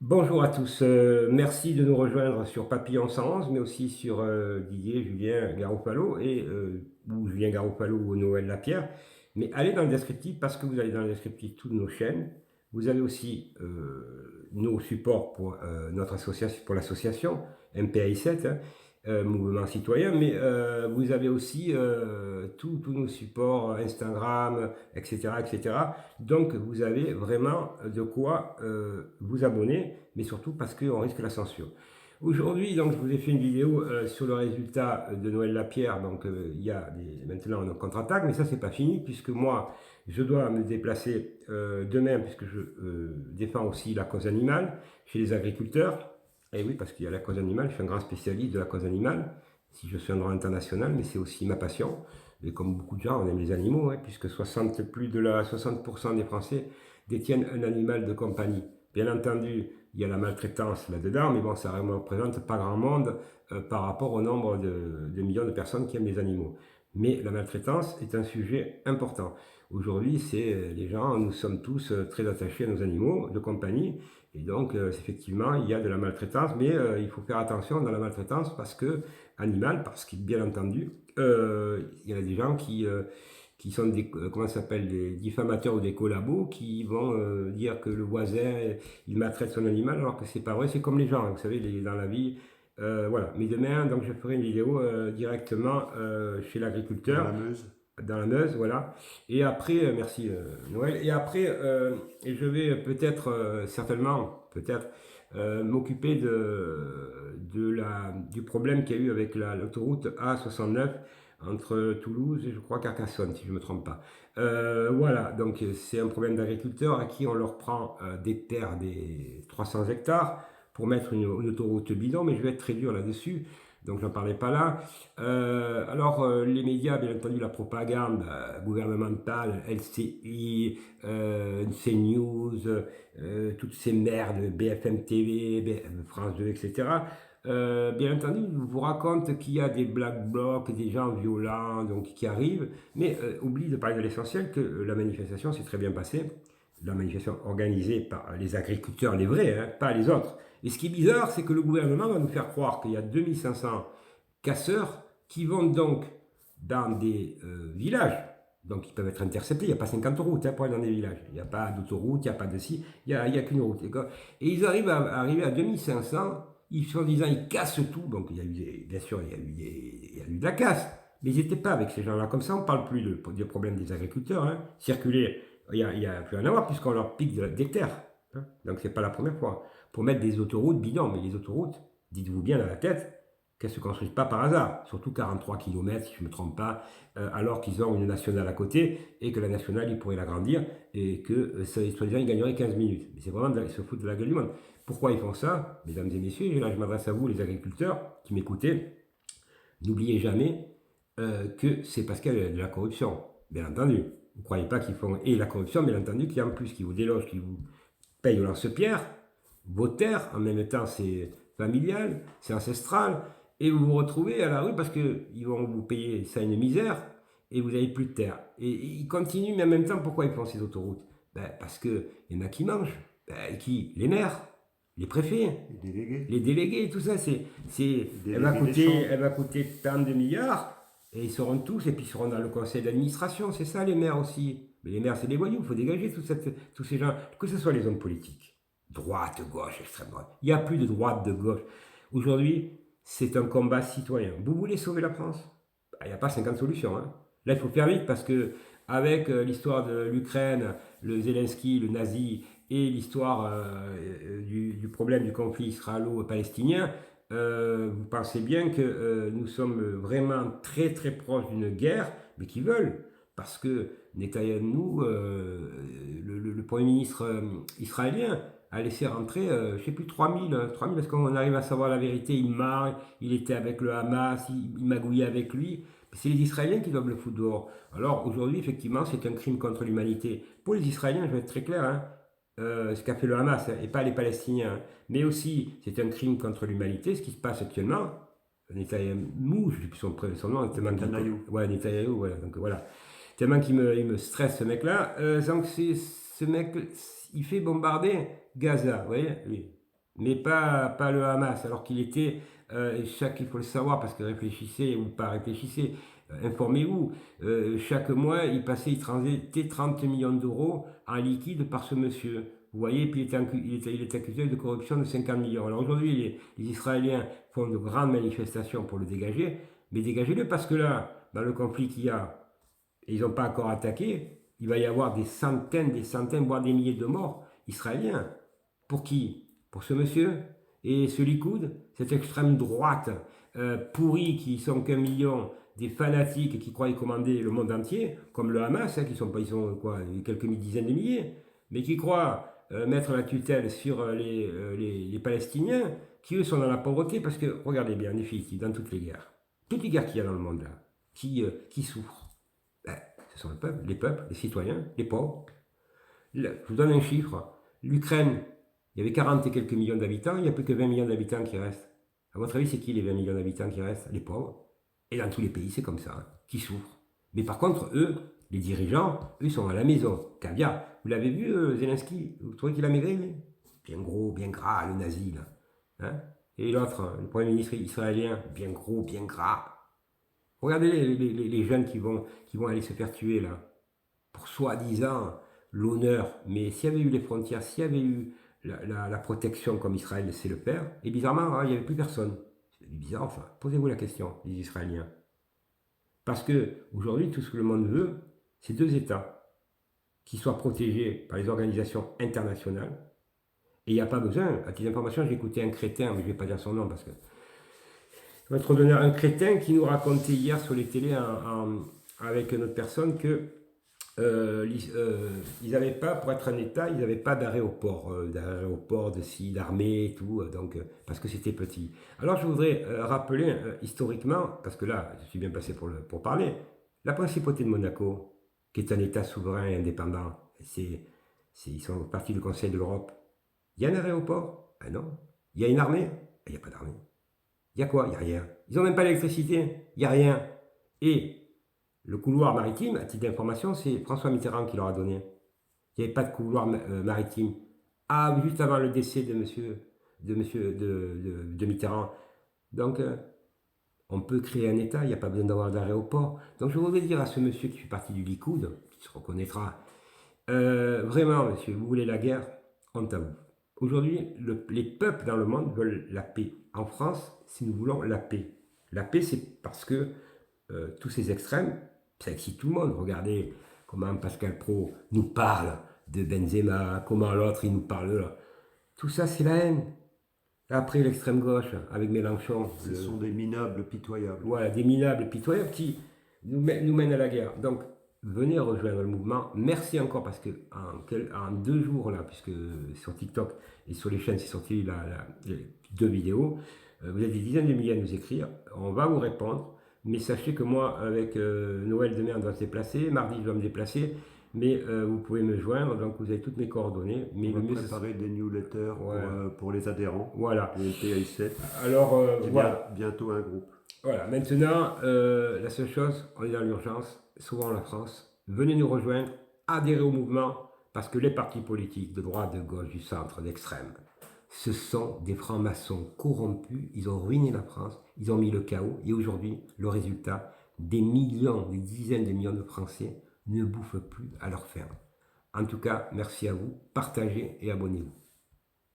Bonjour à tous, merci de nous rejoindre sur Papillon 111, mais aussi sur Didier, Julien Garoppalo ou Julien Garoppalo ou Noël Lapierre. Mais allez dans le descriptif parce que vous allez dans le descriptif toutes nos chaînes. Vous avez aussi nos supports pour notre association, pour l'association MPAI7, hein, Mouvement Citoyen, mais vous avez aussi tous nos supports Instagram, etc., etc. Donc vous avez vraiment de quoi vous abonner, mais surtout parce qu'on risque la censure. Aujourd'hui, donc, je vous ai fait une vidéo sur le résultat de Noël Lapierre. Donc, il y a maintenant une contre-attaque, mais ça, c'est pas fini, puisque moi, je dois me déplacer demain, puisque je défends aussi la cause animale chez les agriculteurs. Et oui, parce qu'il y a la cause animale, je suis un grand spécialiste de la cause animale, si je suis un droit international, mais c'est aussi ma passion. Et comme beaucoup de gens, on aime les animaux, hein, puisque plus de 60% des Français détiennent un animal de compagnie. Bien entendu, il y a la maltraitance là-dedans, mais bon, ça ne représente pas grand monde par rapport au nombre de millions de personnes qui aiment les animaux. Mais la maltraitance est un sujet important. Aujourd'hui, les gens, nous sommes tous très attachés à nos animaux de compagnie, et donc effectivement, il y a de la maltraitance, mais il faut faire attention dans la maltraitance parce que bien entendu, il y a des gens qui sont comment ça s'appelle, des diffamateurs ou des collabos qui vont dire que le voisin, il maltraite son animal alors que c'est pas vrai, c'est comme les gens, hein, vous savez, dans la vie. Voilà, mais demain, donc je ferai une vidéo directement chez Dans la l'agriculteur, Meuse. dans la Meuse, voilà. Et après, merci Noël, et après, et je vais peut-être, certainement, peut-être, m'occuper du problème qu'il y a eu avec l'autoroute A69 entre Toulouse et je crois Carcassonne, si je ne me trompe pas. Voilà, donc c'est un problème d'agriculteurs à qui on leur prend des terres, des 300 hectares, pour mettre une autoroute bidon, mais je vais être très dur là-dessus, donc j'en parlais pas là. Les médias, bien entendu, la propagande gouvernementale, LCI, CNews, toutes ces merdes, BFM TV, France 2, etc. Bien entendu, vous raconte qu'il y a des black blocs, des gens violents donc, qui arrivent, mais oublie de parler de l'essentiel, que la manifestation s'est très bien passée, la manifestation organisée par les agriculteurs, les vrais, hein, pas les autres. Et ce qui est bizarre, c'est que le gouvernement va nous faire croire qu'il y a 2500 casseurs qui vont donc dans des villages, donc ils peuvent être interceptés, il n'y a pas 50 routes hein, pour aller dans des villages, il n'y a pas d'autoroute, il n'y a pas de ci, il n'y a qu'une route. Et ils arrivent à arriver à 2500, ils, soi-disant, ils cassent tout, donc il y a eu bien sûr, il y a eu de la casse, mais ils n'étaient pas avec ces gens-là. Comme ça, on ne parle plus du problème des agriculteurs. Hein. Circuler, il n'y a plus rien à voir puisqu'on leur pique des terres. Hein. Donc c'est pas la première fois. Pour mettre des autoroutes bidons, mais les autoroutes, dites-vous bien dans la tête, qu'elles ne se construisent pas par hasard, surtout 43 km si je ne me trompe pas, alors qu'ils ont une nationale à côté et que la nationale ils pourraient l'agrandir et que soi-disant ils gagneraient 15 minutes. Mais c'est vraiment, ils se foutent de la gueule du monde. Pourquoi ils font ça, mesdames et messieurs? Et là je m'adresse à vous les agriculteurs qui m'écoutez, n'oubliez jamais que c'est parce qu'il y a de la corruption, bien entendu. Vous ne croyez pas qu'ils font et la corruption, bien entendu, qui en plus qui vous déloge, qui vous paye au lance-pierre, vos terres, en même temps c'est familial, c'est ancestral, et vous vous retrouvez à la rue parce qu'ils vont vous payer ça une misère, et vous n'avez plus de terre. Et ils continuent, mais en même temps, pourquoi ils font ces autoroutes? Parce qu'il y en a qui mangent. Qui? Les maires, les préfets, Les délégués. les délégués, tout ça, Les délégués des chambres. elle va coûter tant de milliards, et ils seront tous, et puis ils seront dans le conseil d'administration, c'est ça les maires aussi. Mais les maires, c'est des voyous, il faut dégager tous ces gens, que ce soit les hommes politiques, droite, gauche, extrême droite. Il n'y a plus de droite, de gauche. Aujourd'hui, c'est un combat citoyen. Vous voulez sauver la France? Il n'y a pas 50 solutions. Hein. Là, il faut faire vite parce que avec l'histoire de l'Ukraine, le Zelensky, le nazi, et l'histoire du problème du conflit israélo-palestinien, vous pensez bien que nous sommes vraiment très très proches d'une guerre, mais qui veulent, parce que Netanyahou, le Premier ministre israélien, a laissé rentrer, je ne sais plus, 3000, parce qu'on arrive à savoir la vérité, il ment, il était avec le Hamas, il magouillait avec lui, c'est les Israéliens qui doivent le foutre dehors. Alors aujourd'hui, effectivement, c'est un crime contre l'humanité. Pour les Israéliens, je vais être très clair, hein, ce qu'a fait le Hamas, hein, et pas les Palestiniens. Hein. Mais aussi, c'est un crime contre l'humanité, ce qui se passe actuellement. Netanyahou, je ne sais plus son nom, tellement Netanyahou. ouais, Netanyahou, voilà. Donc voilà. Tellement il me stresse ce mec-là. Donc ce mec, il fait bombarder Gaza, vous voyez, lui. mais pas le Hamas, alors qu'il était, il faut le savoir, parce que réfléchissez ou pas réfléchissez, informez-vous, chaque mois, il transitait 30 millions d'euros en liquide par ce monsieur. Vous voyez, puis il est accusé de corruption de 50 millions. Alors aujourd'hui, les Israéliens font de grandes manifestations pour le dégager, mais dégagez-le parce que là, dans le conflit qu'il y a, et ils n'ont pas encore attaqué, il va y avoir des centaines, voire des milliers de morts israéliens. Pour qui? Pour ce monsieur et ce Likoud, cette extrême droite pourrie qui sont qu'un million, des fanatiques qui croient commander le monde entier, comme le Hamas, hein, ils sont quoi, quelques dizaines de milliers, mais qui croient mettre la tutelle sur les Palestiniens, qui eux sont dans la pauvreté, parce que, regardez bien, définitive, dans toutes les guerres qu'il y a dans le monde là, qui souffrent, ben, ce sont les peuples, les citoyens, les pauvres. Je vous donne un chiffre, l'Ukraine, il y avait 40 et quelques millions d'habitants, il n'y a plus que 20 millions d'habitants qui restent. À votre avis, c'est qui les 20 millions d'habitants qui restent? Les pauvres. Et dans tous les pays, c'est comme ça, hein, qui souffrent. Mais par contre, eux, les dirigeants, eux, sont à la maison. Caviar. Vous l'avez vu, Zelensky? Vous trouvez qu'il a maigri, lui? Bien gros, bien gras, le nazi, là. Hein? Et l'autre, le premier ministre israélien, bien gros, bien gras. Regardez les jeunes qui vont aller se faire tuer, là. Pour soi-disant l'honneur. Mais s'il y avait eu les frontières, s'il y avait eu la protection comme Israël sait le faire, et bizarrement, hein, il n'y avait plus personne. C'est bizarre, enfin. Posez-vous la question, les Israéliens. Parce que aujourd'hui, tout ce que le monde veut, c'est deux États qui soient protégés par les organisations internationales. Et il n'y a pas besoin. À titre d'information, j'ai écouté un crétin, mais je ne vais pas dire son nom parce que je vais te redonner un crétin qui nous racontait hier sur les télés avec une autre personne que ils n'avaient pas, pour être un État, ils n'avaient pas d'aéroport, d'armée et tout, donc, parce que c'était petit. Alors je voudrais rappeler historiquement, parce que là, je suis bien passé pour parler, la principauté de Monaco, qui est un État souverain et indépendant, ils sont partie du Conseil de l'Europe. Il y a un aéroport? Ah non. Il y a une armée? Il n'y a pas d'armée. Il y a quoi? Il n'y a rien. Ils n'ont même pas d'électricité? Il n'y a rien. Et le couloir maritime, à titre d'information, c'est François Mitterrand qui leur a donné. Il n'y avait pas de couloir maritime. Ah, juste avant le décès de Mitterrand. Donc, on peut créer un État, il n'y a pas besoin d'avoir d'aéroport. Donc, je voudrais dire à ce monsieur qui fait partie du Likoud, qui se reconnaîtra, vraiment, monsieur, vous voulez la guerre? Honte à vous. Aujourd'hui, les peuples dans le monde veulent la paix. En France, si nous voulons la paix. La paix, c'est parce que tous ces extrêmes, ça excite tout le monde. Regardez comment Pascal Praud nous parle de Benzema, comment l'autre il nous parle là. Tout ça, c'est la haine. Après, l'extrême gauche, avec Mélenchon. Ce sont des minables pitoyables. Voilà, des minables pitoyables qui nous mènent à la guerre. Donc, venez rejoindre le mouvement. Merci encore parce que en 2 jours, là, puisque sur TikTok et sur les chaînes, c'est sorti les 2 vidéos, vous avez des dizaines de milliers à nous écrire. On va vous répondre. Mais sachez que moi, avec Noël demain, on doit se déplacer. Mardi, je dois me déplacer. Mais vous pouvez me joindre. Donc, vous avez toutes mes coordonnées. Mais on va préparer des newsletters pour les adhérents. Voilà. Le PI7. Alors, voilà. Bientôt un groupe. Voilà. Maintenant, la seule chose, on est dans l'urgence. Souvent la France. Venez nous rejoindre. Adhérez au mouvement. Parce que les partis politiques de droite, de gauche, du centre, d'extrême, ce sont des francs-maçons corrompus, ils ont ruiné la France, ils ont mis le chaos, et aujourd'hui, le résultat, des millions, des dizaines de millions de Français ne bouffent plus à leur faim. En tout cas, merci à vous, partagez et abonnez-vous.